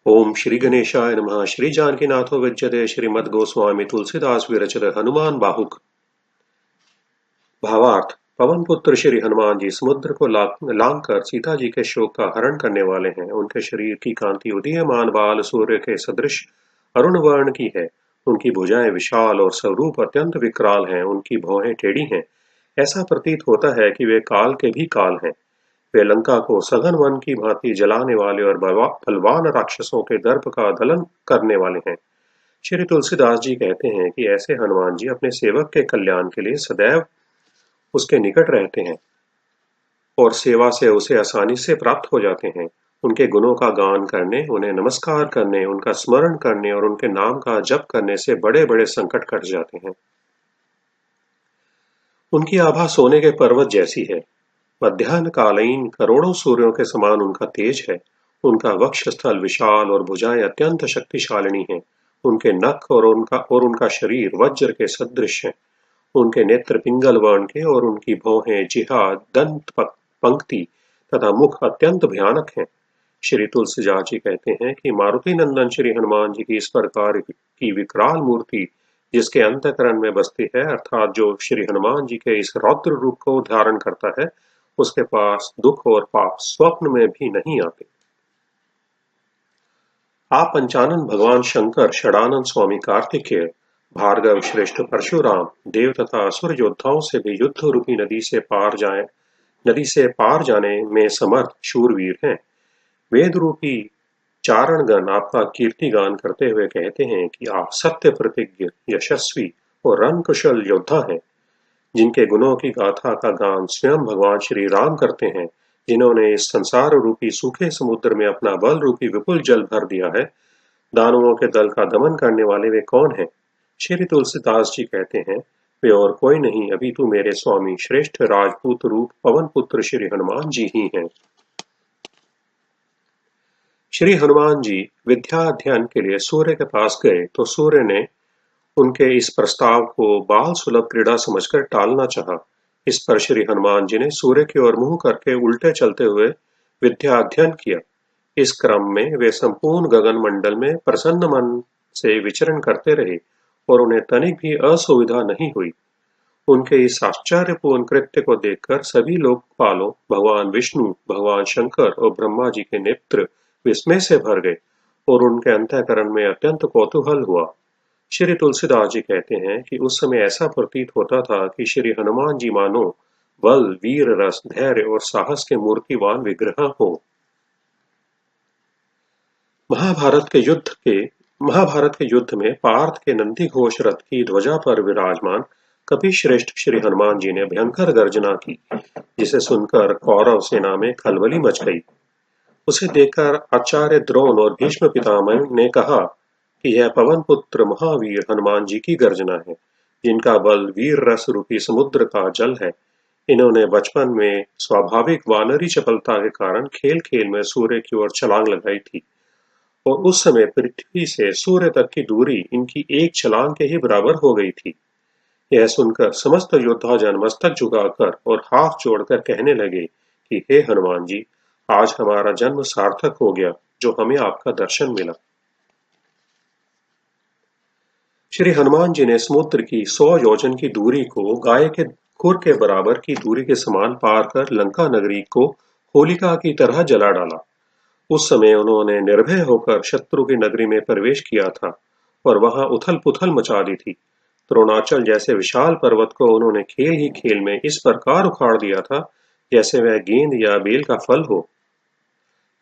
ओम श्री गणेशाय नमः। श्री जानकीनाथो विद्यते श्रीमद् गोस्वामी तुलसीदास विरचित हनुमान बाहुक। भावार्थ। पवन पुत्र श्री हनुमान जी समुद्र को लांग कर सीता जी के शोक का हरण करने वाले हैं। उनके शरीर की कांति उदीयमान बाल सूर्य के सदृश अरुण वर्ण की है। उनकी भुजाएं विशाल और स्वरूप अत्यंत विकराल हैं। उनकी भौहें टेढ़ी हैं। ऐसा प्रतीत होता है कि वे काल के भी काल हैं। वे लंका को सघन वन की भांति जलाने वाले और बलवान राक्षसों के दर्प का दलन करने वाले हैं। श्री तुलसीदास जी कहते हैं कि ऐसे हनुमान जी अपने सेवक के कल्याण के लिए सदैव उसके निकट रहते हैं और सेवा से उसे आसानी से प्राप्त हो जाते हैं। उनके गुणों का गान करने, उन्हें नमस्कार करने, उनका स्मरण करने और उनके नाम का जप करने से बड़े बड़े संकट कट जाते हैं। उनकी आभा सोने के पर्वत जैसी है। मध्याह्न कालीन करोड़ों सूर्यों के समान उनका तेज है। उनका वक्ष स्थल विशाल और भुजाएं अत्यंत शक्तिशालिनी हैं। उनके नख और उनका शरीर वज्र के सदृश है। उनके नेत्र पिंगल वर्ण के और उनकी भौहें जिहा दंत पंक्ति तथा मुख अत्यंत भयानक हैं। श्री तुलसीदास जी कहते हैं कि मारुति नंदन श्री हनुमान जी की इस प्रकार की विकराल मूर्ति जिसके अंतःकरण में बसती है, अर्थात जो श्री हनुमान जी के इस रौद्र रूप को धारण करता है, उसके पास दुख और पाप स्वप्न में भी नहीं आते। आप पंचानन भगवान शंकर, षडानंद स्वामी कार्तिकेय, भार्गव श्रेष्ठ परशुराम, देव तथा असुर योद्धाओं से भी युद्ध रूपी नदी से पार जाने में समर्थ शूरवीर हैं। वेद रूपी चारणगण आपका कीर्ति गान करते हुए कहते हैं कि आप सत्य प्रतिज्ञ, यशस्वी और रणकुशल योद्धा हैं। जिनके गुणों की गाथा का गान स्वयं भगवान श्री राम करते हैं, जिन्होंने इस संसार रूपी सूखे समुद्र में अपना बल रूपी विपुल जल भर दिया है। दानवों के दल का दमन करने वाले वे कौन हैं? श्री तुलसीदास जी कहते हैं, वे और कोई नहीं अपितु मेरे स्वामी श्रेष्ठ राजपूत रूप पवन पुत्र श्री हनुमान जी ही हैं। श्री हनुमान जी विद्या अध्ययन के लिए सूर्य के पास गए तो सूर्य ने उनके इस प्रस्ताव को बाल सुलभ क्रीड़ा समझकर टालना चाहा। इस पर श्री हनुमान जी ने सूर्य की ओर मुंह करके उल्टे चलते हुए विद्या अध्ययन किया। इस क्रम में वे संपूर्ण गगन मंडल में प्रसन्न मन से विचरण करते रहे और उन्हें तनिक भी असुविधा नहीं हुई। उनके इस आश्चर्यपूर्ण कृत्य को देखकर सभी लोकपालों, भगवान विष्णु, भगवान शंकर और ब्रह्मा जी के नेत्र विस्मय से भर गए और उनके अंतःकरण में अत्यंत कौतूहल हुआ। श्री तुलसीदास जी कहते हैं कि उस समय ऐसा प्रतीत होता था कि श्री हनुमान जी मानो बल, वीर रस, धैर्य और साहस के मूर्तिवान विग्रह हो। महाभारत के युद्ध में पार्थ के नंदी घोष रथ की ध्वजा पर विराजमान कपि श्रेष्ठ श्री हनुमान जी ने भयंकर गर्जना की, जिसे सुनकर कौरव सेना में खलबली मच गई। उसे देखकर आचार्य द्रोण और भीष्म पितामह ने कहा कि यह पवन पुत्र महावीर हनुमान जी की गर्जना है, जिनका बल वीर रस रूपी समुद्र का जल है। इन्होंने बचपन में स्वाभाविक वानरी चपलता के कारण खेल खेल में सूर्य की ओर छलांग लगाई थी और उस समय पृथ्वी से सूर्य तक की दूरी इनकी एक छलांग के ही बराबर हो गई थी। यह सुनकर समस्त योद्धा जन मस्तक झुकाकर और हाथ जोड़कर कहने लगे कि हे हनुमान जी, आज हमारा जन्म सार्थक हो गया जो हमें आपका दर्शन मिला। श्री हनुमान जी ने समुद्र की 100 योजन की दूरी को गाय के खुर के बराबर की दूरी के समान पार कर लंका नगरी को होलिका की तरह जला डाला। उस समय उन्होंने निर्भय होकर शत्रु की नगरी में प्रवेश किया था और वहां उथल पुथल मचा दी थी। द्रोणाचल जैसे विशाल पर्वत को उन्होंने खेल ही खेल में इस प्रकार उखाड़ दिया था जैसे वह गेंद या बेल का फल हो।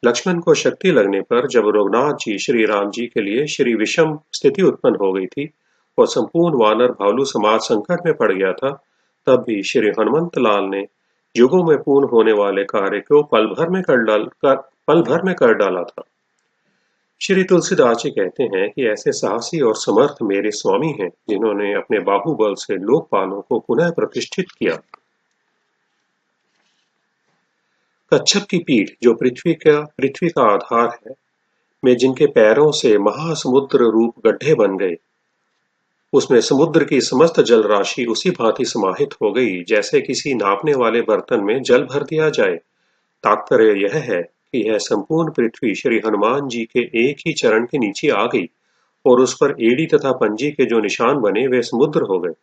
लक्ष्मण को शक्ति लगने पर जब रघुनाथ जी श्री राम जी के लिए श्री विषम स्थिति उत्पन्न हो गई थी और संपूर्ण वानर भालू समाज संकट में पड़ गया था, तब भी श्री हनुमंत लाल ने युगों में पूर्ण होने वाले कार्य को पल भर में कर डाला था। श्री तुलसीदास जी कहते हैं कि ऐसे साहसी और समर्थ मेरे स्वामी हैं, जिन्होंने अपने बाहुबल से लोकपालों को पुनः प्रतिष्ठित किया। कच्छप की पीठ जो पृथ्वी का आधार है, में जिनके पैरों से महासमुद्र रूप गड्ढे बन गए, उसमें समुद्र की समस्त जल राशि उसी भांति समाहित हो गई जैसे किसी नापने वाले बर्तन में जल भर दिया जाए। तात्पर्य यह है कि यह संपूर्ण पृथ्वी श्री हनुमान जी के एक ही चरण के नीचे आ गई और उस पर एड़ी तथा पंजी के जो निशान बने वे समुद्र हो गए।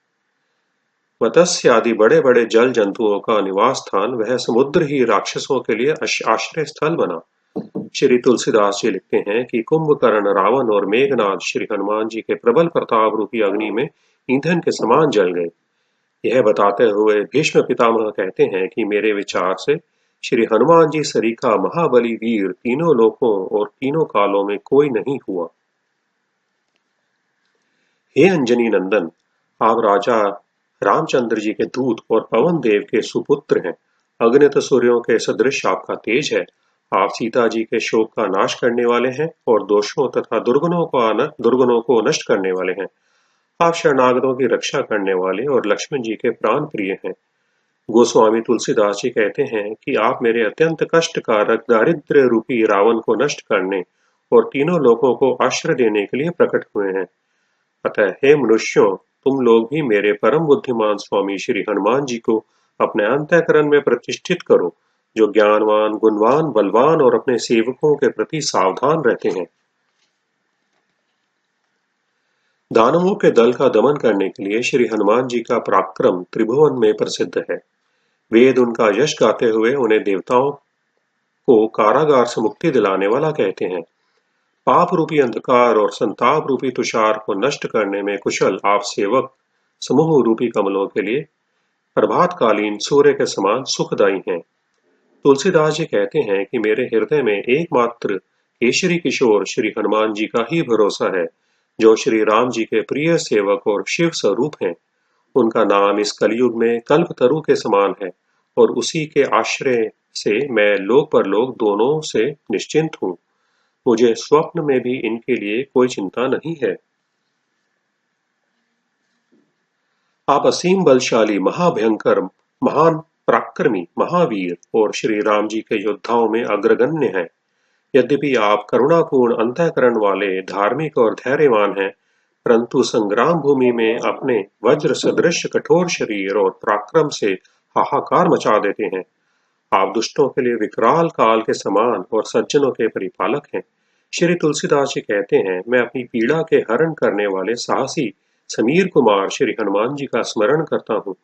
मत्स्य आदि बड़े बड़े जल जंतुओं का निवास स्थान वह समुद्र ही राक्षसों के लिए आश्रय स्थल बना। श्री तुलसीदास जी लिखते हैं कि कुंभकर्ण, रावण और मेघनाद श्री हनुमान जी के प्रबल प्रताप रूपी अग्नि में ईंधन के समान जल गए। यह बताते हुए भीष्म पितामह कहते हैं कि मेरे विचार से श्री हनुमान जी सरीखा महाबली वीर तीनों लोकों और तीनों कालों में कोई नहीं हुआ। हे अंजनी नंदन, आप राजा रामचंद्र जी के दूत और पवन देव के सुपुत्र हैं। अगणित सूर्यों के सदृश आपका तेज है। आप सीता जी के शोक का नाश करने वाले हैं और दोषों तथा दुर्गुणों को नष्ट करने वाले हैं। आप शरणागतों की रक्षा करने वाले और लक्ष्मण जी के प्राण प्रिय हैं। गोस्वामी तुलसीदास जी कहते हैं कि आप मेरे अत्यंत कष्टकारक दारिद्र्य रूपी रावण को नष्ट करने और तीनों लोगों को आश्रय देने के लिए प्रकट हुए हैं। अतः हे मनुष्यों, तुम लोग भी मेरे परम बुद्धिमान स्वामी श्री हनुमान जी को अपने अंतःकरण में प्रतिष्ठित करो, जो ज्ञानवान, गुणवान, बलवान और अपने सेवकों के प्रति सावधान रहते हैं। दानवों के दल का दमन करने के लिए श्री हनुमान जी का पराक्रम त्रिभुवन में प्रसिद्ध है। वेद उनका यश गाते हुए उन्हें देवताओं को कारागार से मुक्ति दिलाने वाला कहते हैं। पाप रूपी अंधकार और संताप रूपी तुषार को नष्ट करने में कुशल आप सेवक समूह रूपी कमलों के लिए प्रभातकालीन सूर्य के समान सुखदायी हैं। तुलसीदास जी कहते हैं कि मेरे हृदय में एकमात्र केशरी किशोर श्री हनुमान जी का ही भरोसा है, जो श्री राम जी के प्रिय सेवक और शिव स्वरूप हैं। उनका नाम इस कलयुग में कल्पतरु के समान है और उसी के आश्रय से मैं लोक परलोक दोनों से निश्चिंत हूँ। मुझे स्वप्न में भी इनके लिए कोई चिंता नहीं है। आप असीम बलशाली, महाभयंकर, महान पराक्रमी, महावीर और श्री राम जी के योद्धाओं में अग्रगण्य हैं। यद्यपि आप करुणापूर्ण अंतःकरण वाले, धार्मिक और धैर्यवान हैं, परंतु संग्राम भूमि में अपने वज्र सदृश कठोर शरीर और पराक्रम से हाहाकार मचा देते हैं। आप दुष्टों के लिए विकराल काल के समान और सज्जनों के परिपालक हैं। श्री तुलसीदास जी कहते हैं, मैं अपनी पीड़ा के हरण करने वाले साहसी समीर कुमार श्री हनुमान जी का स्मरण करता हूँ,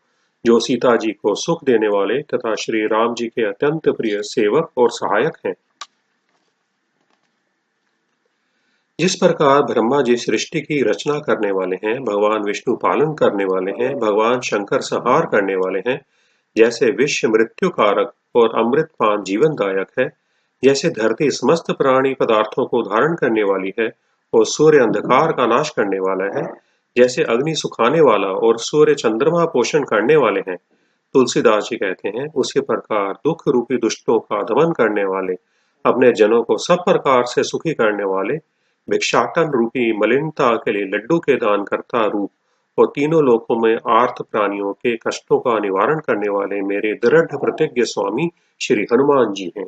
जो सीता जी को सुख देने वाले तथा श्री राम जी के अत्यंत प्रिय सेवक और सहायक हैं। जिस प्रकार ब्रह्मा जी सृष्टि की रचना करने वाले हैं, भगवान विष्णु पालन करने वाले हैं, भगवान शंकर संहार करने वाले हैं, जैसे विश्व मृत्यु कारक और अमृतपान जीवनदायक है, जैसे धरती समस्त प्राणी पदार्थों को धारण करने वाली है और सूर्य अंधकार का नाश करने वाला है, जैसे अग्नि सुखाने वाला और सूर्य चंद्रमा पोषण करने वाले हैं। तुलसीदास जी कहते हैं, उसी प्रकार दुख रूपी दुष्टों का दमन करने वाले, अपने जनों को सब प्रकार से सुखी करने वाले, भिक्षाटन रूपी मलिनता के लिए लड्डू के दान करता रूप और तीनों लोकों में आर्त प्राणियों के कष्टों का निवारण करने वाले मेरे दृढ़ प्रतिज्ञ स्वामी श्री हनुमान जी हैं।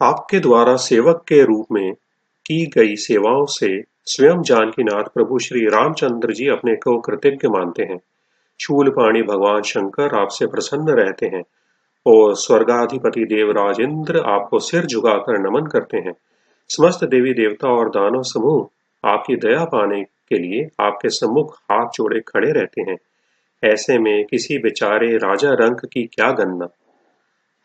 आपके द्वारा सेवक के रूप में की गई सेवाओं से स्वयं जानकीनाथ प्रभु श्री रामचंद्र जी अपने को कृतज्ञ मानते हैं। शूलपाणी भगवान शंकर आपसे प्रसन्न रहते हैं और स्वर्गाधिपति देवराज इंद्र आपको सिर झुकाकर नमन करते हैं। समस्त देवी देवता और दानव समूह आपकी दया पाने के लिए आपके सम्मुख हाथ जोड़े खड़े रहते हैं। ऐसे में किसी बेचारे राजा रंक की क्या गणना।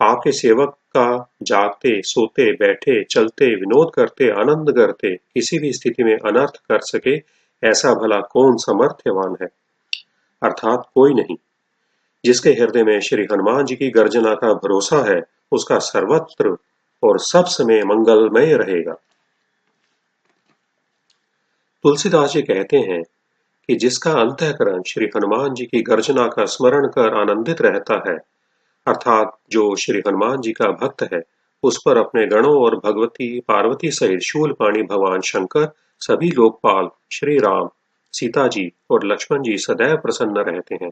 आपके सेवक का जागते, सोते, बैठे, चलते, विनोद करते, आनंद करते किसी भी स्थिति में अनर्थ कर सके, ऐसा भला कौन समर्थ्यवान है? अर्थात कोई नहीं। जिसके हृदय में श्री हनुमान जी की गर्जना का भरोसा है, उसका सर्वत्र और सब समय मंगलमय रहेगा। तुलसीदास जी कहते हैं कि जिसका अंतःकरण श्री हनुमान जी की गर्जना का स्मरण कर आनंदित रहता है, अर्थात जो श्री हनुमान जी का भक्त है, उस पर अपने गणों और भगवती पार्वती सहित शूलपाणी भगवान शंकर, सभी लोकपाल, श्री राम, सीता जी और लक्ष्मण जी सदैव प्रसन्न रहते हैं।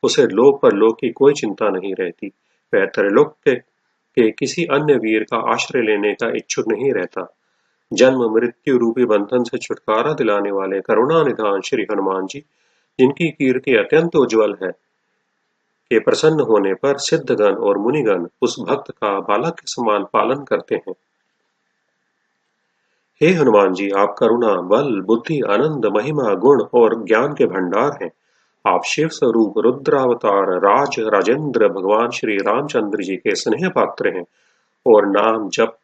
उसे लोक पर लोक की कोई चिंता नहीं रहती। वह त्रिलोक के किसी अन्य वीर का आश्रय लेने का इच्छुक नहीं रहता। जन्म मृत्यु रूपी बंधन से छुटकारा दिलाने वाले करुणा निधान श्री हनुमान जी, जिनकी कीर्ति अत्यंत उज्जवल है, के प्रसन्न होने पर सिद्धगण और मुनिगण उस भक्त का बालक के समान पालन करते हैं। हे हनुमान जी, आप करुणा, बल, बुद्धि, आनंद, महिमा, गुण और ज्ञान के भंडार हैं। आप शिव स्वरूप रुद्रावतार राजेंद्र भगवान श्री रामचंद्र जी के स्नेह पात्र हैं और नाम जप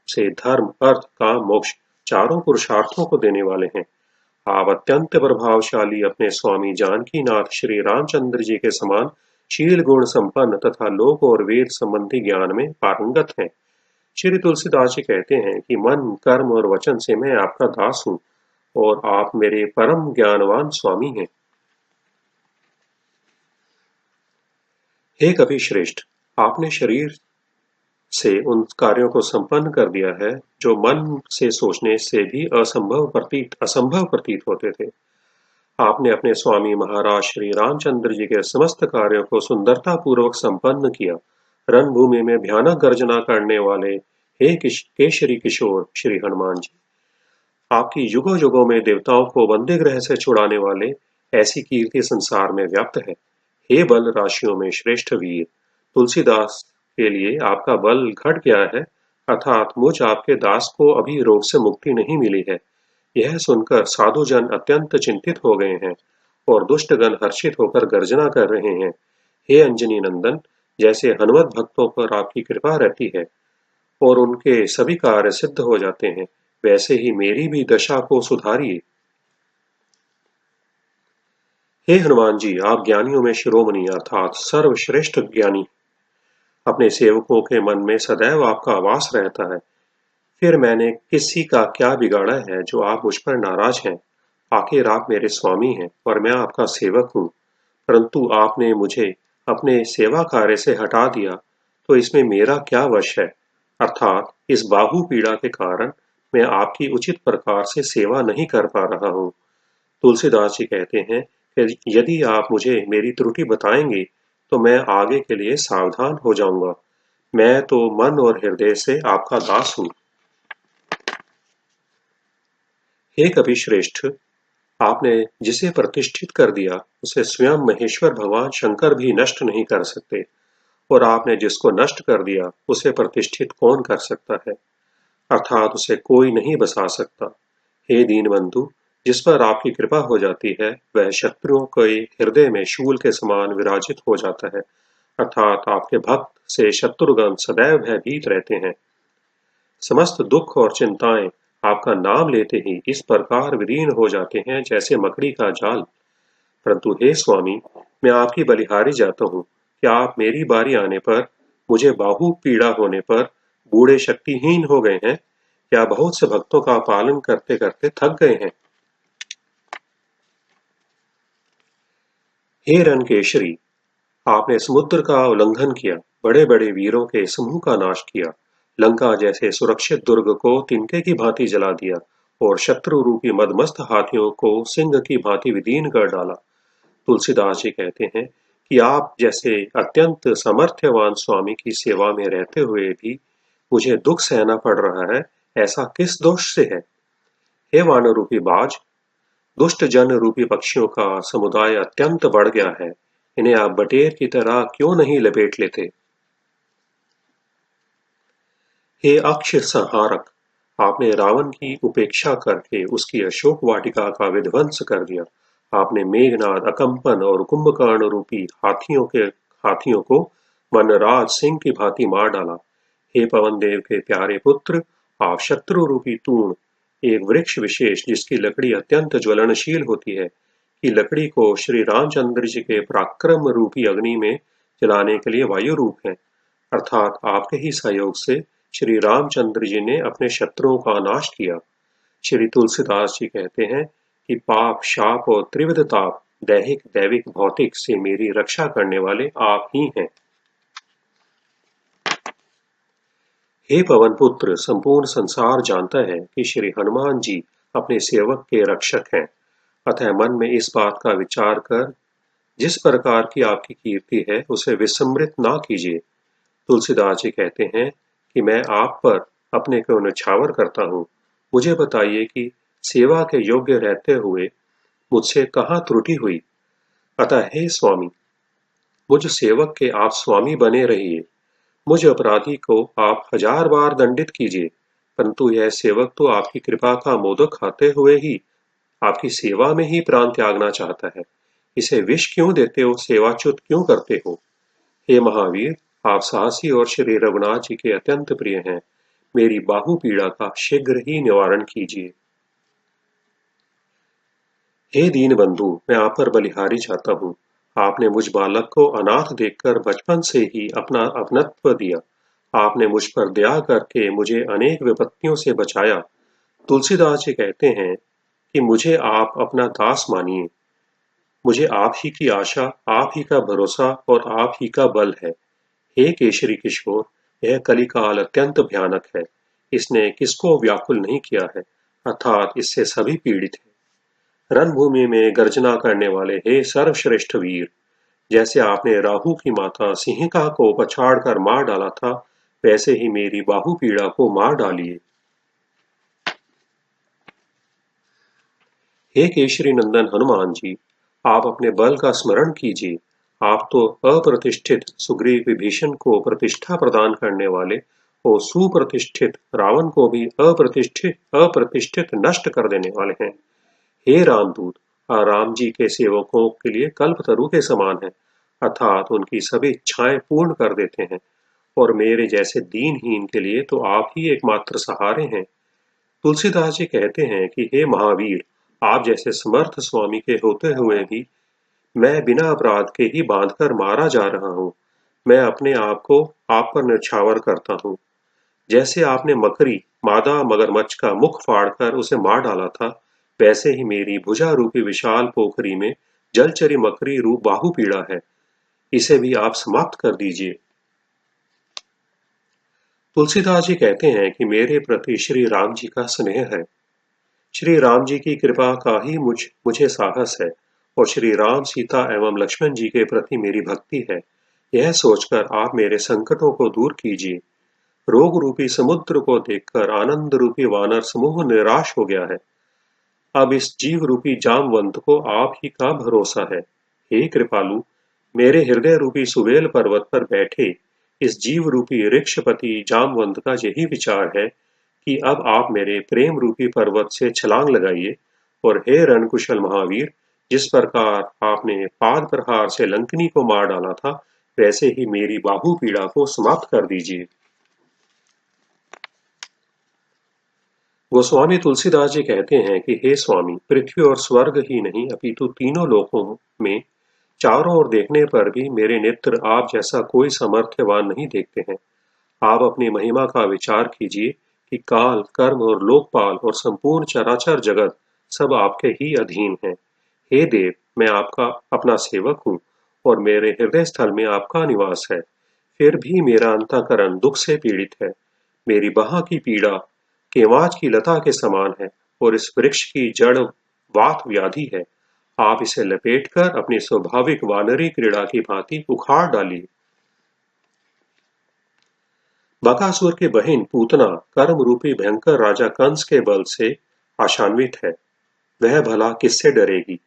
से धर्म, अर्थ, काम, मोक्ष चारों पुरुषार्थों को देने वाले हैं। आप अत्यंत प्रभावशाली अपने स्वामी जानकी नाथ श्री रामचंद्र जी के समान शील गुण संपन्न तथा लोक और वेद संबंधी ज्ञान में पारंगत हैं। श्री तुलसीदास जी कहते हैं कि मन, कर्म और वचन से मैं आपका दास हूँ और आप मेरे परम ज्ञानवान स्वामी हैं। हे कपि श्रेष्ठ, आपने शरीर से उन कार्यों को संपन्न कर दिया है जो मन से सोचने से भी असंभव प्रतीत होते थे। आपने अपने स्वामी महाराज श्री रामचंद्र जी के समस्त कार्यों को सुंदरता पूर्वक संपन्न किया। रणभूमि में भयानक गर्जना करने वाले हे केशरी किशोर श्री हनुमान जी, आपकी युगों युगों में देवताओं को बंदी गृह से छुड़ाने वाले ऐसी कीर्ति संसार में व्याप्त है। हे बल राशियों में श्रेष्ठ वीर, तुलसीदास के लिए आपका बल घट गया है, अर्थात मुझ आपके दास को अभी रोग से मुक्ति नहीं मिली है। यह सुनकर साधुजन अत्यंत चिंतित हो गए हैं और दुष्टगण हर्षित होकर गर्जना कर रहे हैं। हे अंजनी नंदन, जैसे हनुमत भक्तों पर आपकी कृपा रहती है और उनके सभी कार्य सिद्ध हो जाते हैं, वैसे ही मेरी भी दशा को सुधारिए। हे हनुमान जी, आप ज्ञानियों में शिरोमणि अर्थात सर्वश्रेष्ठ ज्ञानी। अपने सेवकों के मन में सदैव आपका वास रहता है। फिर मैंने किसी का क्या बिगाड़ा है जो आप मुझ पर नाराज हैं? आखिर आप मेरे स्वामी हैं और मैं आपका सेवक हूँ, परंतु आपने मुझे अपने सेवा कार्य से हटा दिया, तो इसमें मेरा क्या वश है? अर्थात इस बाहु पीड़ा के कारण मैं आपकी उचित प्रकार से सेवा नहीं कर पा रहा हूँ। तुलसीदास जी कहते हैं कि यदि आप मुझे मेरी त्रुटि बताएंगे तो मैं आगे के लिए सावधान हो जाऊंगा। मैं तो मन और हृदय से आपका दास हूँ। हे कपि श्रेष्ठ, आपने जिसे प्रतिष्ठित कर दिया उसे स्वयं महेश्वर भगवान शंकर भी नष्ट नहीं कर सकते, और आपने जिसको नष्ट कर दिया उसे प्रतिष्ठित कौन कर सकता है? अर्थात उसे कोई नहीं बसा सकता। हे दीनबंधु, जिस पर आपकी कृपा हो जाती है वह शत्रुओं के हृदय में शूल के समान विराजित हो जाता है। अर्थात आपके भक्त से शत्रुगण सदैव भयभीत रहते हैं। समस्त दुख और चिंताएं आपका नाम लेते ही इस प्रकार विलीन हो जाते हैं जैसे मकड़ी का जाल। परंतु हे स्वामी, मैं आपकी बलिहारी जाता हूँ। क्या आप मेरी बारी आने पर, मुझे बाहु पीड़ा होने पर बूढ़े शक्तिहीन हो गए हैं, या बहुत से भक्तों का पालन करते करते थक गए हैं? हे रणकेशरी, आपने समुद्र का उल्लंघन किया, बड़े बड़े वीरों के समूह का नाश किया, लंका जैसे सुरक्षित दुर्ग को तिनके की भांति जला दिया और शत्रु रूपी मदमस्त हाथियों को सिंह की भांति विदीन कर डाला। तुलसीदास जी कहते हैं कि आप जैसे अत्यंत सामर्थ्यवान स्वामी की सेवा में रहते हुए भी मुझे दुख सहना पड़ रहा है, ऐसा किस दोष से है? हे वानर रूपी बाज, दुष्ट जन रूपी पक्षियों का समुदाय अत्यंत बढ़ गया है, इन्हें आप बटेर की तरह क्यों नहीं लपेट लेते? हे अक्षर संहारक, आपने रावण की उपेक्षा करके उसकी अशोक वाटिका का विध्वंस कर दिया। आपने मेघनाद, अकंपन और कुंभकर्ण रूपी हाथियों को वनराज सिंह की भांति मार डाला। हे पवन देव के प्यारे पुत्र, आप शत्रु रूपी तूण, एक वृक्ष विशेष जिसकी लकड़ी अत्यंत ज्वलनशील होती है, की लकड़ी को श्री रामचंद्र जी के पराक्रम रूपी अग्नि में जलाने के लिए वायु रूप है। अर्थात आपके ही सहयोग से श्री रामचंद्र जी ने अपने शत्रुओं का नाश किया। श्री तुलसीदास जी कहते हैं कि पाप, शाप और त्रिविध ताप, दैहिक, दैविक, भौतिक से मेरी रक्षा करने वाले आप ही हैं। हे पवन पुत्र, संपूर्ण संसार जानता है कि श्री हनुमान जी अपने सेवक के रक्षक हैं। अतः मन में इस बात का विचार कर जिस प्रकार की आपकी कीर्ति है उसे विस्मृत ना कीजिए। तुलसीदास जी कहते हैं कि मैं आप पर अपने को न्यौछावर करता हूँ। मुझे बताइए कि सेवा के योग्य रहते हुए मुझसे कहाँ त्रुटि हुई? अतः हे स्वामी, मुझ सेवक के आप स्वामी बने रहिए। मुझ अपराधी को आप 1000 बार दंडित कीजिए, परंतु यह सेवक तो आपकी कृपा का मोदक खाते हुए ही आपकी सेवा में ही प्राण त्यागना चाहता है। इसे विष क्यों देते हो, सेवाच्युत क्यों करते हो? हे महावीर, आप साहसी और श्री रघुनाथ जी के अत्यंत प्रिय हैं। मेरी बाहु पीड़ा का शीघ्र ही निवारण कीजिए। हे दीन बंधु, मैं आप पर बलिहारी चाहता हूँ। आपने मुझ बालक को अनाथ देखकर बचपन से ही अपना अपनत्व दिया। आपने मुझ पर दया करके मुझे अनेक विपत्तियों से बचाया। तुलसीदास जी कहते हैं कि मुझे आप अपना दास मानिए। मुझे आप ही की आशा, आप ही का भरोसा और आप ही का बल है। हे केशरी किशोर, यह कलिकाल अत्यंत भयानक है। इसने किसको व्याकुल नहीं किया है, अर्थात इससे सभी पीड़ित हैं। रणभूमि में गर्जना करने वाले हे सर्वश्रेष्ठ वीर, जैसे आपने राहु की माता सिंहिका को पछाड़ कर मार डाला था, वैसे ही मेरी बाहु पीड़ा को मार डालिए। हे केशरी नंदन हनुमान जी, आप अपने बल का स्मरण कीजिए। आप तो अप्रतिष्ठित सुग्रीव विभीषण को प्रतिष्ठा प्रदान करने वाले और सुप्रतिष्ठित रावण को भी अप्रतिष्ठित अप्रतिष्ठित नष्ट कर देने वाले हैं। हे रामदूत, राम जी के सेवकों के लिए कल्पतरु के समान है, अर्थात उनकी सभी इच्छाएं पूर्ण कर देते हैं। और मेरे जैसे दीनहीन के लिए तो आप ही एकमात्र सहारे हैं। तुलसीदास जी कहते हैं कि हे महावीर, आप जैसे समर्थ स्वामी के होते हुए भी मैं बिना अपराध के ही बांधकर मारा जा रहा हूँ। मैं अपने आप को आप पर न्यौछावर करता हूँ। जैसे आपने मकरी मादा मगरमच्छ का मुख फाड़कर उसे मार डाला था, वैसे ही मेरी भुजा रूपी विशाल पोखरी में जलचरी मकरी रूप बाहु पीड़ा है। इसे भी आप समाप्त कर दीजिए। तुलसीदास जी कहते हैं कि मेरे प्रति श्री राम जी का स्नेह है। श्री राम जी की कृपा का ही मुझे साहस है और श्री राम, सीता एवं लक्ष्मण जी के प्रति मेरी भक्ति है। यह सोचकर आप मेरे संकटों को दूर कीजिए। रोग रूपी समुद्र को देखकर आनंद रूपी वानर समूह निराश हो गया है। अब इस जीव रूपी जामवंत को आप ही का भरोसा है। हे कृपालु, मेरे हृदय रूपी सुवेल पर्वत पर बैठे इस जीव रूपी ऋक्षपति जामवंत का यही विचार है कि अब आप मेरे प्रेम रूपी पर्वत से छलांग लगाइए और हे रणकुशल महावीर, जिस प्रकार आपने पाद प्रहार से लंकनी को मार डाला था, वैसे ही मेरी बाहु पीड़ा को समाप्त कर दीजिए। गोस्वामी तुलसीदास जी कहते हैं कि हे स्वामी, पृथ्वी और स्वर्ग ही नहीं अपितु तीनों लोकों में चारों ओर देखने पर भी मेरे नेत्र आप जैसा कोई सामर्थ्यवान नहीं देखते हैं। आप अपनी महिमा का विचार कीजिए कि काल, कर्म और लोकपाल और संपूर्ण चराचर जगत सब आपके ही अधीन है। हे देव, मैं आपका अपना सेवक हूँ और मेरे हृदय स्थल में आपका निवास है। फिर भी मेरा अंतःकरण दुख से पीड़ित है। मेरी बाह की पीड़ा केवाच की लता के समान है और इस वृक्ष की जड़ वात व्याधि है। आप इसे लपेटकर अपनी स्वाभाविक वानरी क्रीड़ा की भांति उखाड़ डालिए। बकासुर की बहन पूतना कर्म रूपी भयंकर राजा कंस के बल से आशान्वित है। वह भला किससे डरेगी?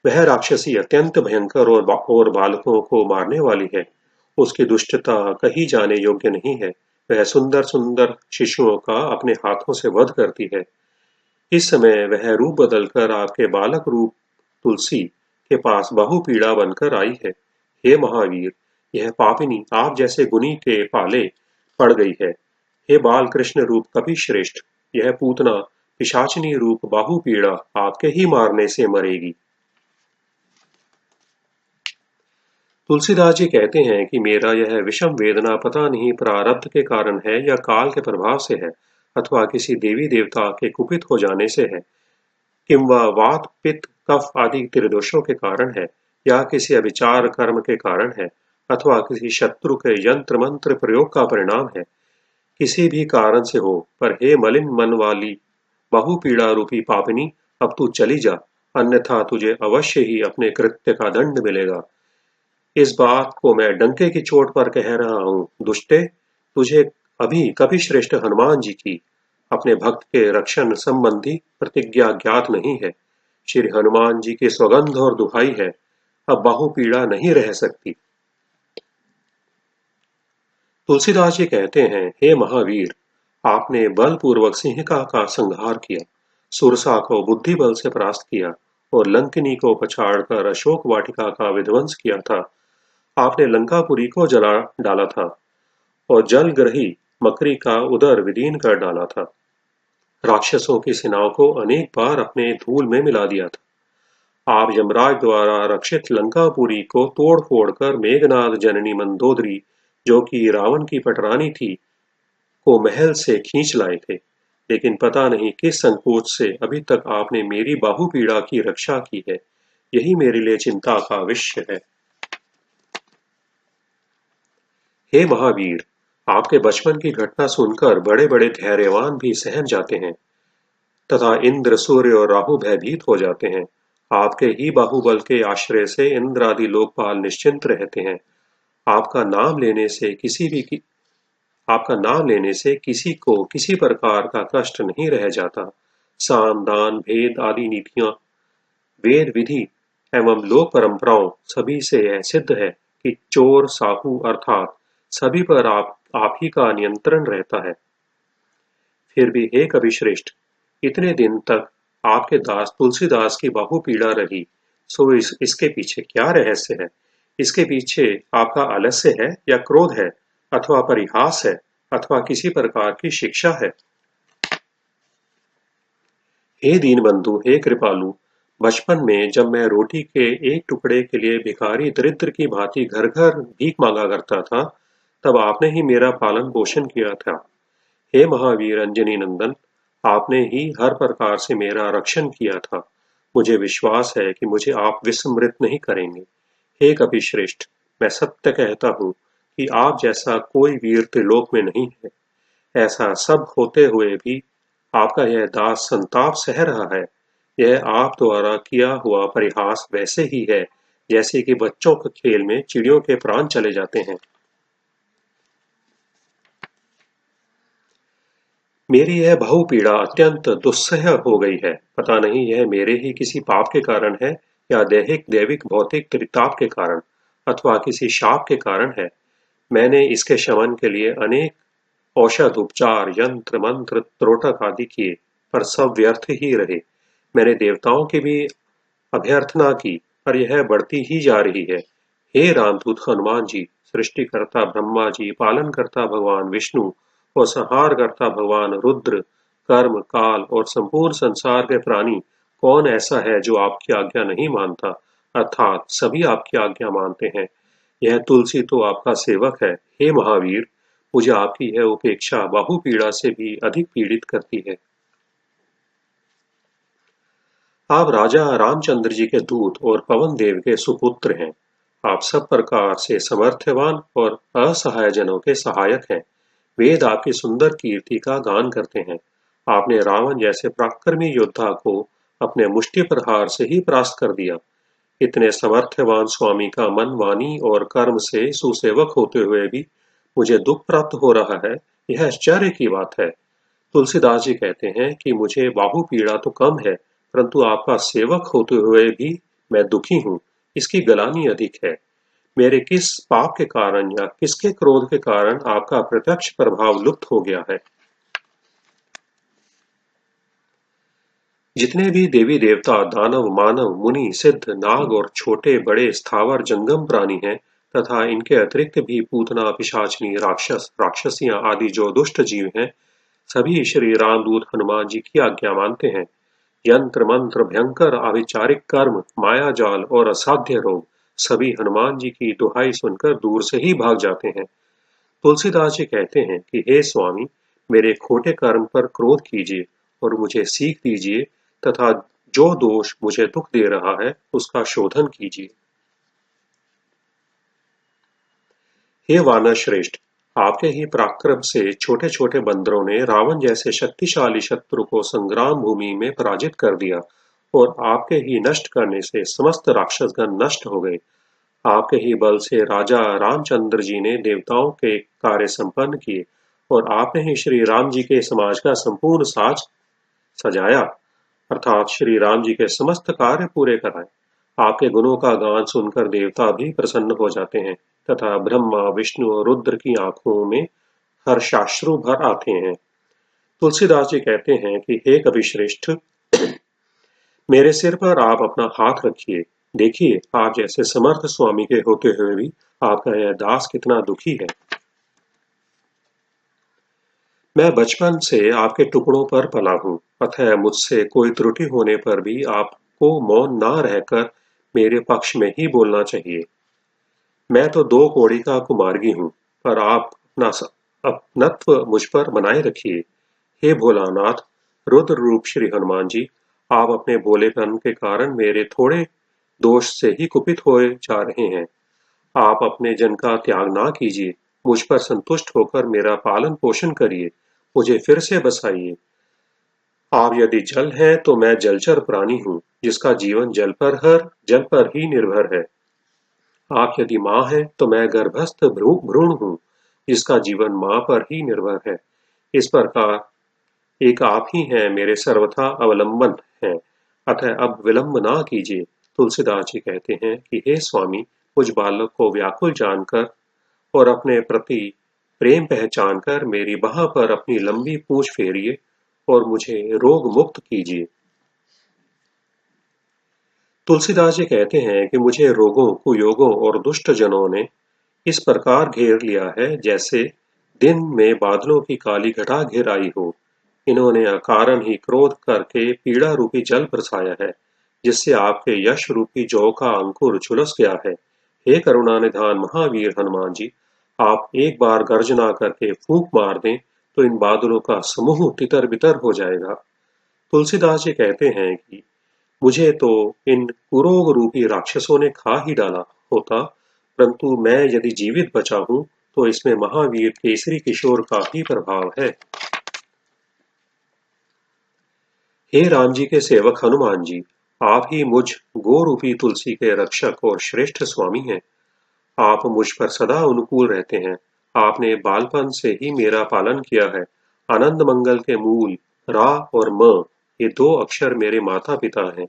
वह राक्षसी अत्यंत भयंकर और बालकों को मारने वाली है। उसकी दुष्टता कही जाने योग्य नहीं है। वह सुंदर सुंदर शिशुओं का अपने हाथों से वध करती है। इस समय वह रूप बदलकर आपके बालक रूप तुलसी के पास बहु पीड़ा बनकर आई है। हे महावीर, यह पापिनी आप जैसे गुनी के पाले पड़ गई है। हे बाल कृष्ण रूप कपि श्रेष्ठ, यह पूतना पिशाचिनी रूप बाहु पीड़ा आपके ही मारने से मरेगी। तुलसीदास जी कहते हैं कि मेरा यह विषम वेदना पता नहीं प्रारब्ध के कारण है या काल के प्रभाव से है, अथवा किसी देवी देवता के कुपित हो जाने से है, किंवा वात पित्त कफ आदि त्रिदोषों के कारण है, या किसी अभिचार कर्म के कारण है, अथवा किसी शत्रु के यंत्र मंत्र प्रयोग का परिणाम है। किसी भी कारण से हो, पर हे मलिन मन वाली बहु पीड़ा रूपी पापिनी, अब तू चली जा, अन्यथा तुझे अवश्य ही अपने कृत्य का दंड मिलेगा। इस बात को मैं डंके की चोट पर कह रहा हूँ। दुष्टे, तुझे अभी कभी श्रेष्ठ हनुमान जी की अपने भक्त के रक्षण संबंधी प्रतिज्ञा ज्ञात नहीं है। श्री हनुमान जी की सौगंध और दुहाई है, अब बाहु पीड़ा नहीं रह सकती। तुलसीदास जी कहते हैं, हे महावीर, आपने बलपूर्वक सिंहिका का संहार किया, सुरसा को बुद्धि बल से परास्त किया और लंकिनी को पछाड़कर अशोक वाटिका का विध्वंस किया था। आपने लंकापुरी को जला डाला था और जलग्रही मकरी का उदर विदीन कर डाला था। राक्षसों की सेनाओं को अनेक बार अपने धूल में मिला दिया था। आप यमराज द्वारा रक्षित लंकापुरी को तोड़ फोड़ कर मेघनाद जननी मंदोदरी, जो कि रावण की पटरानी थी, को महल से खींच लाए थे। लेकिन पता नहीं किस संकोच से अभी तक आपने मेरी बाहुपीड़ा की रक्षा की है। यही मेरे लिए चिंता का विषय है। हे महावीर, आपके बचपन की घटना सुनकर बड़े बड़े धैर्यवान भी सहम जाते हैं तथा इंद्र, सूर्य और राहु भयभीत हो जाते हैं। आपके ही बाहुबल के आश्रय से इंद्र आदि लोकपाल निश्चिंत रहते हैं। आपका नाम लेने से किसी भी की, आपका नाम लेने से किसी को किसी प्रकार का कष्ट नहीं रह जाता। साम, दान, भेद आदि नीतियां, वेद विधि एवं लोक परंपराओं सभी से यह सिद्ध है कि चोर साहू अर्थात सभी पर आप ही का नियंत्रण रहता है। फिर भी हे कविश्रेष्ठ, इतने दिन तक आपके दास तुलसीदास की बाहुपीड़ा रही, सो इसके पीछे क्या रहस्य है? इसके पीछे आपका आलस्य है या क्रोध है, अथवा परिहास है, अथवा किसी प्रकार की शिक्षा है? हे दीनबंधु, हे कृपालु, बचपन में जब मैं रोटी के एक टुकड़े के लिए भिखारी दरिद्र की भांति घर घर भीख मांगा करता था, तब आपने ही मेरा पालन पोषण किया था। हे महावीर अंजनी नंदन, आपने ही हर प्रकार से मेरा रक्षण किया था। मुझे विश्वास है कि मुझे आप विस्मृत नहीं करेंगे। हे कपिश्रेष्ठ, मैं सत्य कहता हूँ कि आप जैसा कोई वीर त्रिलोक में नहीं है। ऐसा सब होते हुए भी आपका यह दास संताप सह रहा है। यह आप द्वारा किया हुआ परिहास वैसे ही है जैसे कि बच्चों के खेल में चिड़ियों के प्राण चले जाते हैं। मेरी यह बहुपीड़ा अत्यंत दुस्सह हो गई है। पता नहीं यह मेरे ही किसी पाप के कारण है या दैहिक दैविक भौतिक त्रिताप के कारण अथवा किसी शाप के कारण है। मैंने इसके शमन के लिए अनेक औषध उपचार यंत्र मंत्र त्रोटक आदि किए, पर सब व्यर्थ ही रहे। मैंने देवताओं की भी अभ्यर्थना की, पर यह बढ़ती ही जा रही है। हे रामदूत हनुमान जी, सृष्टिकर्ता ब्रह्मा जी, पालन करता भगवान विष्णु और संहार करता भगवान रुद्र, कर्म काल और संपूर्ण संसार के प्राणी, कौन ऐसा है जो आपकी आज्ञा नहीं मानता? अर्थात सभी आपकी आज्ञा मानते हैं। यह तुलसी तो आपका सेवक है। हे महावीर, मुझे आपकी यह उपेक्षा बाहुपीड़ा से भी अधिक पीड़ित करती है। आप राजा रामचंद्र जी के दूत और पवन देव के सुपुत्र हैं। आप सब प्रकार से समर्थवान और असहाय जनों के सहायक हैं। वेद आपकी सुंदर कीर्ति का गान करते हैं। आपने रावण जैसे पराक्रमी योद्धा को अपने मुष्टि प्रहार से ही परास्त कर दिया। इतने समर्थवान स्वामी का मन, वाणी और कर्म से सुसेवक होते हुए भी मुझे दुख प्राप्त हो रहा है, यह आश्चर्य की बात है। तुलसीदास जी कहते हैं कि मुझे बाहु पीड़ा तो कम है, परंतु आपका सेवक होते हुए भी मैं दुखी हूँ। इसकी गलानी अधिक है। मेरे किस पाप के कारण या किसके क्रोध के कारण आपका प्रत्यक्ष प्रभाव लुप्त हो गया है? जितने भी देवी देवता, दानव, मानव, मुनि, सिद्ध, नाग और छोटे बड़े स्थावर जंगम प्राणी हैं, तथा इनके अतिरिक्त भी पूतना, पिशाचनी, राक्षस, राक्षसियां आदि जो दुष्ट जीव हैं, सभी श्री रामदूत हनुमान जी की आज्ञा मानते हैं। यंत्र मंत्र, भयंकर आभिचारिक कर्म, माया जाल और असाध्य रोग, सभी हनुमान जी की दुहाई सुनकर दूर से ही भाग जाते हैं। तुलसीदास जी कहते हैं कि हे स्वामी, मेरे खोटे कर्म पर क्रोध कीजिए और मुझे सीख दीजिए, तथा जो दोष मुझे दुख दे रहा है उसका शोधन कीजिए। हे वानर श्रेष्ठ, आपके ही पराक्रम से छोटे छोटे बंदरों ने रावण जैसे शक्तिशाली शत्रु को संग्राम भूमि में पराजित कर दिया और आपके ही नष्ट करने से समस्त राक्षसगण नष्ट हो गए। आपके ही बल से राजा रामचंद्र जी ने देवताओं के कार्य संपन्न किए और आपने ही श्री राम जी के समाज का संपूर्ण साज सजाया, अर्थात श्री राम जी के समस्त कार्य पूरे कराए। आपके गुणों का गान सुनकर देवता भी प्रसन्न हो जाते हैं तथा ब्रह्मा विष्णु और रुद्र की आंखों में हर्षाश्रु भर आते हैं। तुलसीदास जी कहते हैं कि हे कविश्रेष्ठ, मेरे सिर पर आप अपना हाथ रखिए। देखिए, आप जैसे समर्थ स्वामी के होते हुए भी आपका यह दास कितना दुखी है। मैं बचपन से आपके टुकड़ों पर पला हूँ, अतः मुझसे कोई त्रुटि होने पर भी आपको मौन ना रहकर मेरे पक्ष में ही बोलना चाहिए। मैं तो दो कौड़ी का कुमार्गी हूँ, पर आप अपनत्व मुझ पर बनाए रखिए। हे भोलानाथ, रुद्र रूप श्री हनुमान जी, आप अपने भोलेपन के कारण मेरे थोड़े दोष से ही कुपित हुए जा रहे हैं। आप अपने जन का त्याग ना कीजिए, मुझ पर संतुष्ट होकर मेरा पालन पोषण करिए, मुझे फिर से बसाइए। आप यदि जल हैं तो मैं जलचर प्राणी हूँ, जिसका जीवन जल पर ही निर्भर है। आप यदि माँ हैं तो मैं गर्भस्थ भ्रूण हूँ, जिसका जीवन माँ पर ही निर्भर है। इस प्रकार एक आप ही हैं, मेरे सर्वथा अवलंबन हैं, अतः अब विलंब ना कीजिए। तुलसीदास जी कहते हैं कि हे स्वामी, मुझ बालक को व्याकुल जानकर और अपने प्रति प्रेम पहचान कर मेरी बाह पर अपनी लंबी पूंछ फेरिए और मुझे रोग मुक्त कीजिए। तुलसीदास जी कहते हैं कि मुझे रोगों, कुयोगों और दुष्ट जनों ने इस प्रकार घेर लिया है जैसे दिन में बादलों की काली घटा घेर आई हो। इन्होंने अकारण ही क्रोध करके पीड़ा रूपी जल बरसाया है, जिससे आपके यश रूपी जौ का अंकुर झुलस गया है। हे करुणा निधान महावीर हनुमान जी, आप एक बार गर्जना करके फूंक मार दें तो इन बादलों का समूह तितर बितर हो जाएगा। तुलसीदास जी कहते हैं कि मुझे तो इन कुरोग रूपी राक्षसों ने खा ही डाला होता, परंतु मैं यदि जीवित बचा हूं तो इसमें महावीर केसरी किशोर का ही प्रभाव है। हे राम जी के सेवक हनुमान जी, आप ही मुझ गोरूपी तुलसी के रक्षक और श्रेष्ठ स्वामी हैं। आप मुझ पर सदा अनुकूल रहते हैं। आपने बालपन से ही मेरा पालन किया है। आनंद मंगल के मूल रा और म, ये दो अक्षर मेरे माता पिता हैं।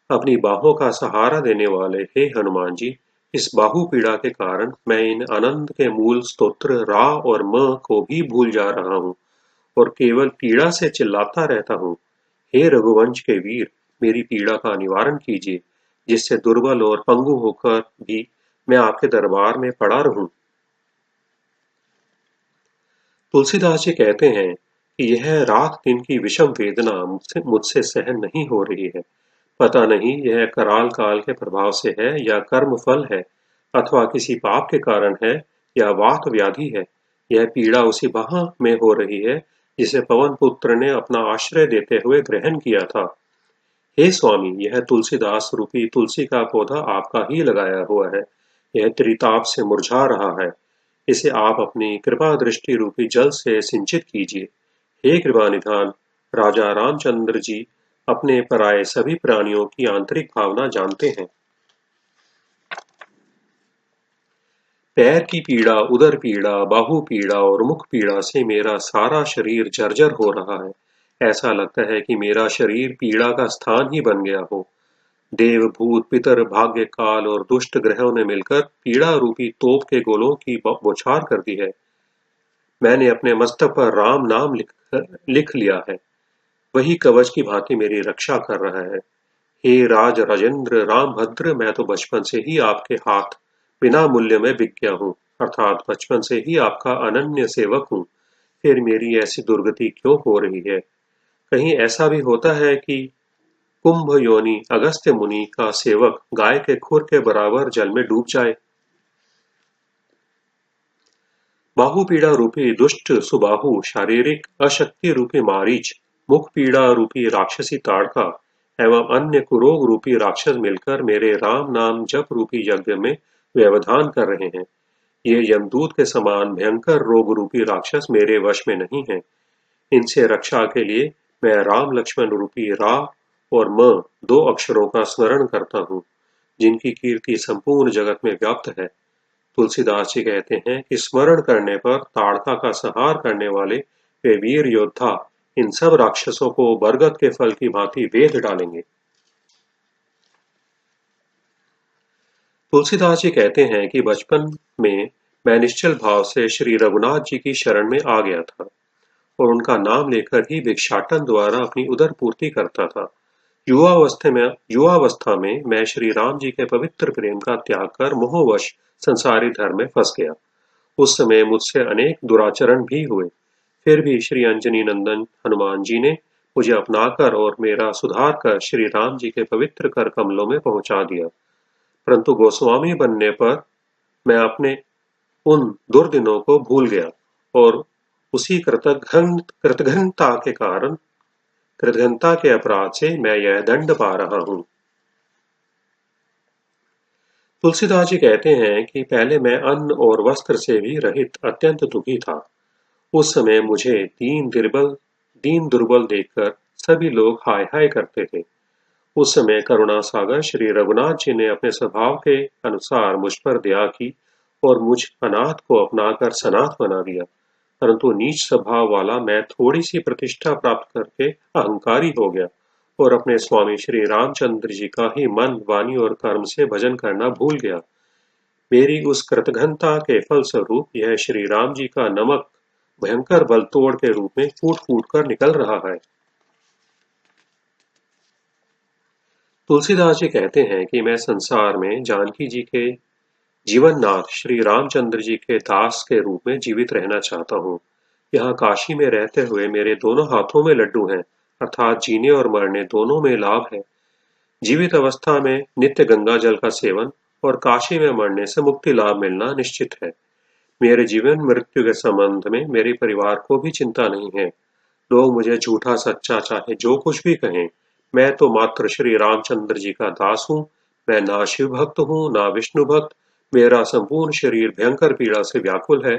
अपनी बाहों का सहारा देने वाले हे हनुमान जी, इस बाहु पीड़ा के कारण मैं इन आनंद के मूल स्तोत्र रा और म को भी भूल जा रहा हूँ और केवल पीड़ा से चिल्लाता रहता हूँ। हे रघुवंश के वीर, मेरी पीड़ा का निवारण कीजिए, जिससे दुर्बल और पंगु होकर भी मैं आपके दरबार में पड़ा रहूं। तुलसीदास जी कहते हैं कि यह रात दिन की विषम वेदना मुझसे सहन नहीं हो रही है। पता नहीं यह कराल काल के प्रभाव से है या कर्म फल है, अथवा किसी पाप के कारण है या वात व्याधि है। यह पीड़ा उसी बाह में हो रही है जिसे पवन पुत्र ने अपना आश्रय देते हुए ग्रहण किया था। हे स्वामी, यह तुलसीदास रूपी तुलसी का पौधा आपका ही लगाया हुआ है। यह त्रिताप से मुरझा रहा है। इसे आप अपनी कृपा दृष्टि रूपी जल से सिंचित कीजिए। हे कृपा निधान, राजा रामचंद्र जी अपने पराये सभी प्राणियों की आंतरिक भावना जानते हैं। पैर की पीड़ा, उदर पीड़ा, बाहु पीड़ा और मुख पीड़ा से मेरा सारा शरीर जर्जर हो रहा है। ऐसा लगता है कि मेरा शरीर पीड़ा का स्थान ही बन गया हो। देव, भूत, पितर, भाग्य, काल और दुष्ट ग्रहों ने मिलकर पीड़ा रूपी तोप के गोलों की बौछार कर दी है। मैंने अपने मस्तक पर राम नाम लिख लिया है। वही कवच की भांति मेरी रक्षा कर रहा है। हे राज राजेंद्र राम भद्र, मैं तो बचपन से ही आपके हाथ बिना मूल्य में बिक गया हूँ, अर्थात बचपन से ही आपका अनन्य सेवक हूँ। फिर मेरी ऐसी दुर्गति क्यों हो रही है? कहीं ऐसा भी होता है कि कुंभ योनि अगस्त्य मुनि का सेवक गाय के खुर के बराबर जल में डूब जाए? बाहु पीड़ा रूपी दुष्ट सुबाहु, शारीरिक अशक्ति रूपी मारीच, मुख पीड़ा रूपी राक्षसी ताड़का एवं अन्य कुरोग रूपी राक्षस मिलकर मेरे राम नाम जप रूपी यज्ञ में व्यवधान कर रहे हैं। ये यमदूत के समान भयंकर रोग रूपी राक्षस मेरे वश में नहीं है। इनसे रक्षा के लिए मैं राम लक्ष्मण रूपी रा और म, दो अक्षरों का स्मरण करता हूँ, जिनकी कीर्ति संपूर्ण जगत में व्याप्त है। तुलसीदास जी कहते हैं कि स्मरण करने पर ताड़का का संहार करने वाले वे वीर योद्धा इन सब राक्षसों को बरगद के फल की भांति वेध डालेंगे। तुलसीदास जी कहते हैं कि बचपन में मैं निश्चल भाव से श्री रघुनाथ जी की शरण में आ गया था और उनका नाम लेकर ही भिक्षाटन द्वारा अपनी उदर पूर्ति करता था। युवावस्था में मैं श्री राम जी के पवित्र प्रेम का त्याग कर मोहवश संसारी धर्म में फंस गया। उस समय मुझसे अनेक दुराचरण भी हुए। फिर भी श्री अंजनी नंदन हनुमान जी ने मुझे अपनाकर और मेरा सुधार कर श्री राम जी के पवित्र कर कमलों में पहुंचा दिया। परंतु गोस्वामी बनने पर मैं अपने उन दुर्दिनों को भूल गया और उसी कृतघ्नता के अपराध से मैं यह दंड पा रहा हूं। तुलसीदास जी कहते हैं कि पहले मैं अन्न और वस्त्र से भी रहित अत्यंत दुखी था। उस समय मुझे दीन दुर्बल देखकर सभी लोग हाय हाय करते थे। उस समय करुणा सागर श्री रघुनाथ जी ने अपने स्वभाव के अनुसार मुझ पर दया की और मुझ अनाथ को अपनाकर सनाथ बना दिया। परंतु नीच स्वभाव वाला मैं थोड़ी सी प्रतिष्ठा प्राप्त करके अहंकारी हो गया और अपने स्वामी श्री रामचंद्र जी का ही मन वाणी और कर्म से भजन करना भूल गया। मेरी उस कृतघ्नता के फलस्वरूप यह श्री राम जी का नमक भयंकर बलतोड़ के रूप में फूट फूट कर निकल रहा है। तुलसीदास जी कहते हैं कि मैं संसार में जानकी जी के जीवननाथ श्री रामचंद्र जी के दास के रूप में जीवित रहना चाहता हूँ। यहाँ काशी में रहते हुए मेरे दोनों हाथों में लड्डू हैं, अर्थात जीने और मरने दोनों में लाभ है। जीवित अवस्था में नित्य गंगा जल का सेवन और काशी में मरने से मुक्ति लाभ मिलना निश्चित है। मेरे जीवन मृत्यु के संबंध में मेरे परिवार को भी चिंता नहीं है। लोग मुझे झूठा सच्चा चाहे जो कुछ भी कहें, मैं तो मात्र श्री रामचंद्र जी का दास हूँ। मैं ना शिव भक्त हूँ ना विष्णु भक्त। मेरा संपूर्ण शरीर भयंकर पीड़ा से व्याकुल है।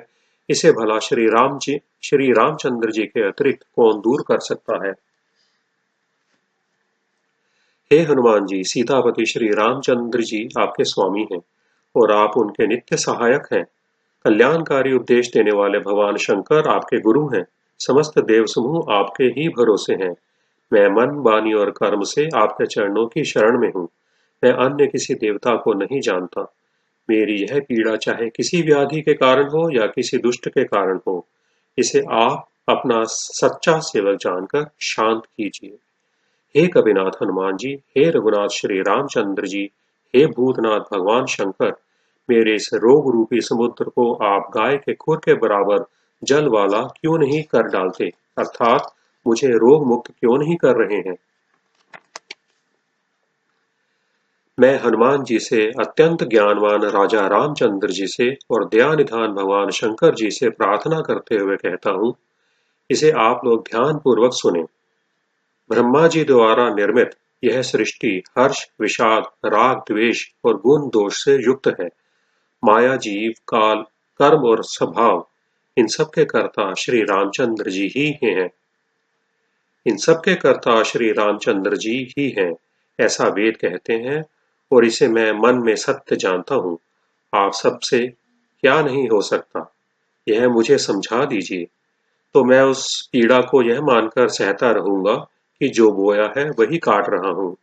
इसे भला श्री रामचंद्र जी के अतिरिक्त कौन दूर कर सकता है। हे हनुमान जी, सीतापति श्री रामचंद्र जी आपके स्वामी हैं और आप उनके नित्य सहायक हैं। कल्याणकारी उपदेश देने वाले भगवान शंकर आपके गुरु हैं। समस्त देव समूह आपके ही भरोसे हैं। मैं मन वाणी और कर्म से आपके चरणों की शरण में हूँ। मैं अन्य किसी देवता को नहीं जानता। मेरी यह पीड़ा चाहे किसी व्याधि के कारण हो या किसी दुष्ट के कारण हो, इसे आप अपना सच्चा सेवक जानकर शांत कीजिए। हे कविनाथ हनुमान जी, हे रघुनाथ श्री रामचंद्र जी, हे भूतनाथ भगवान शंकर, मेरे इस रोग रूपी समुद्र को आप गाय के खुर के बराबर जल वाला क्यों नहीं कर डालते, अर्थात मुझे रोग मुक्त क्यों नहीं कर रहे हैं। मैं हनुमान जी से, अत्यंत ज्ञानवान राजा रामचंद्र जी से और दयानिधान भगवान शंकर जी से प्रार्थना करते हुए कहता हूँ, इसे आप लोग ध्यान पूर्वक सुने। ब्रह्मा जी द्वारा निर्मित यह सृष्टि हर्ष, विषाद, राग, द्वेष और गुण दोष से युक्त है। माया, जीव, काल, कर्म और स्वभाव, इन सब के कर्ता श्री रामचंद्र जी ही हैं। इन सब के कर्ता श्री रामचंद्र जी ही हैं, ऐसा वेद कहते हैं और इसे मैं मन में सत्य जानता हूँ। आप सबसे क्या नहीं हो सकता, यह मुझे समझा दीजिए, तो मैं उस पीड़ा को यह मानकर सहता रहूंगा कि जो बोया है वही काट रहा हूँ।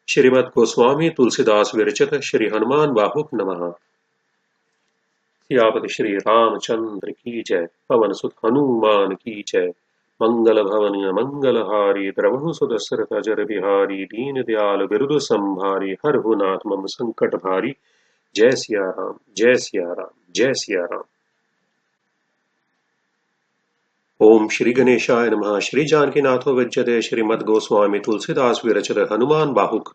श्रीमद् गोस्वामी तुलसीदास विरचित श्री हनुमान बाहुक नमः। सियापति श्री रामचंद्र की जय। पवन सुत हनुमान की जय। मंगल भवन मंगलहारी द्रवहु सुदशरथ अजर बिहारी दीन दयाल बिरुद संभारी हरहु नाथ मम संकट भारी। जय सिया राम, जय सिया राम, जय सिया राम। ओम श्री गणेशाय नमः। श्री जानकीनाथो विद्यते। श्रीमद् गोस्वामी तुलसीदास विरचित हनुमान बाहुक